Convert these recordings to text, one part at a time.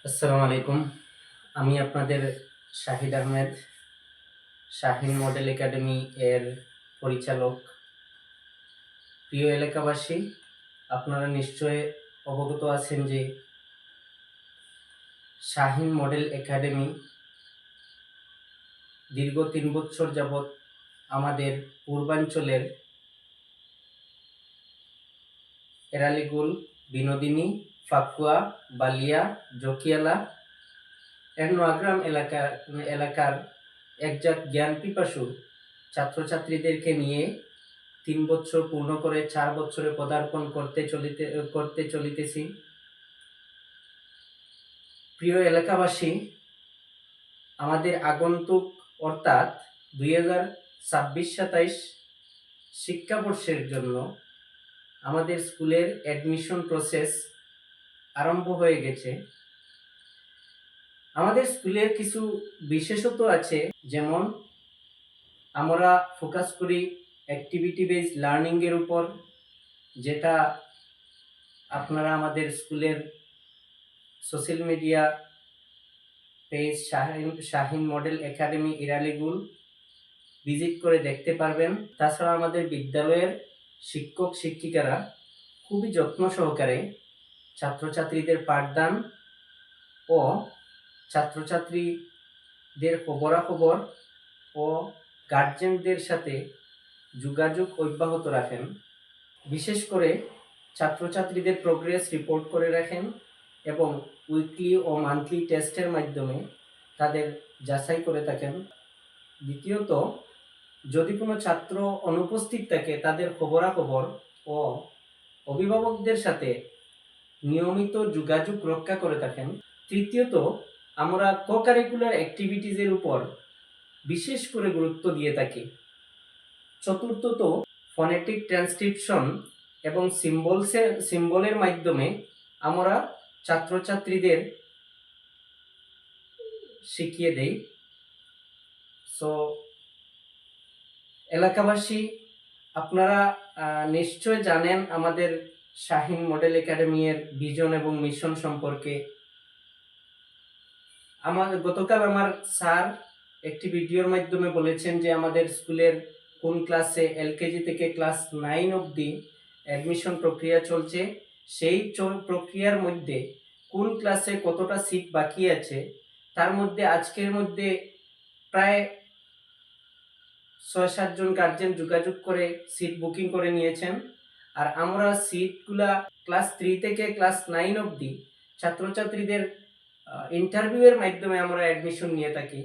আসসালামু আলাইকুম। আমি আপনাদের শাহিদ আহমেদ, শাহিন মডেল একাডেমি এর পরিচালক। প্রিয় এলাকাবাসী, আপনারা নিশ্চয় অবগত আছেন যে শাহিন মডেল একাডেমি দীর্ঘ ৩ বছর যাবৎ আমাদের পূর্বাঞ্চলের এরালিগুল, বিনোদিনী, ফাকুয়া, বালিয়া, জকিয়ালা এর নোয়াগ্রাম এলাকার একজাত জ্ঞান পিপাসু ছাত্রছাত্রীদেরকে নিয়ে ৩ বছর পূর্ণ করে ৪ বছরে পদার্পণ করতে চলিতেছি। প্রিয় এলাকাবাসী, আমাদের আগন্তুক অর্থাৎ ২০২৬-২৭ শিক্ষাবর্ষের জন্য আমাদের স্কুলের অ্যাডমিশন প্রসেস আরম্ভ হয়ে গেছে। আমাদের স্কুলের কিছু বিশেষত্ব আছে, যেমন আমরা ফোকাস করি অ্যাক্টিভিটি বেসড লার্নিং এর উপর, যেটা আপনারা আমাদের স্কুলের social media page Shahin model academy এরালিগুল ভিজিট করে দেখতে পারবেন। তাছাড়া আমাদের বিদ্যালয়ের শিক্ষক শিক্ষিকারা খুবই যত্ন সহকারে ছাত্রছাত্রীদের পাঠদান ও ছাত্রছাত্রীদের খবরাখবর ও গার্জেনদের সাথে যোগাযোগ অব্যাহত রাখেন। বিশেষ করে ছাত্রছাত্রীদের প্রোগ্রেস রিপোর্ট করে রাখেন এবং উইকলি ও মান্থলি টেস্টের মাধ্যমে তাদের যাচাই করে থাকেন। দ্বিতীয়ত, যদি কোনো ছাত্র অনুপস্থিত থাকে তাদের খবরাখবর ও অভিভাবকদের সাথে নিয়মিত যোগাযোগ রক্ষা করে থাকেন। তৃতীয়ত, আমরা কো-কারিকুলার অ্যাক্টিভিটিজের উপর বিশেষ করে গুরুত্ব দিয়ে থাকি। চতুর্থত, ফনেটিক ট্রান্সক্রিপশন এবং সিম্বলের মাধ্যমে আমরা ছাত্রছাত্রীদের শিখিয়ে দেই। সো এলাকাবাসী, আপনারা নিশ্চয় জানেন আমাদের শাহিন মডেল একাডেমি এর ভিশন এবং মিশন সম্পর্কে। গতকাল আমার স্যার একটি ভিডিওর মাধ্যমে বলেছেন যে আমাদের স্কুলের কোন ক্লাসে এলকেজি থেকে ক্লাস 9 অবধি অ্যাডমিশন প্রক্রিয়া চলছে, সেই প্রক্রিয়ার মধ্যে কোন ক্লাসে কতটা সিট বাকি আছে, তার মধ্যে আজকের মধ্যে প্রায় ৬-৭ জন গার্জেন যোগাযোগ করে সিট বুকিং করে নিয়েছেন। আর আমরা সিটগুলা ক্লাস 3 থেকে ক্লাস 9 অবধি ছাত্রছাত্রীদের ইন্টারভিউয়ের মাধ্যমে আমরা অ্যাডমিশন নিয়ে থাকি।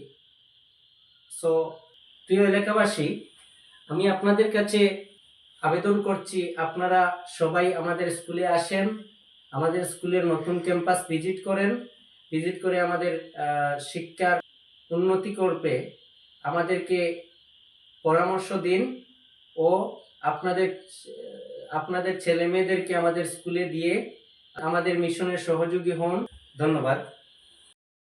সো প্রিয় এলাকাবাসী, আমি আপনাদের কাছে আবেদন করছি, আপনারা সবাই আমাদের স্কুলে আসেন, আমাদের স্কুলের নতুন ক্যাম্পাস ভিজিট করে আমাদের শিক্ষার উন্নতি করবে আমাদেরকে পরামর্শ দিন ও আপনাদের ছেলে মেয়েদেরকে আমাদের স্কুলে দিয়ে আমাদের মিশনের সহযোগী হন। ধন্যবাদ।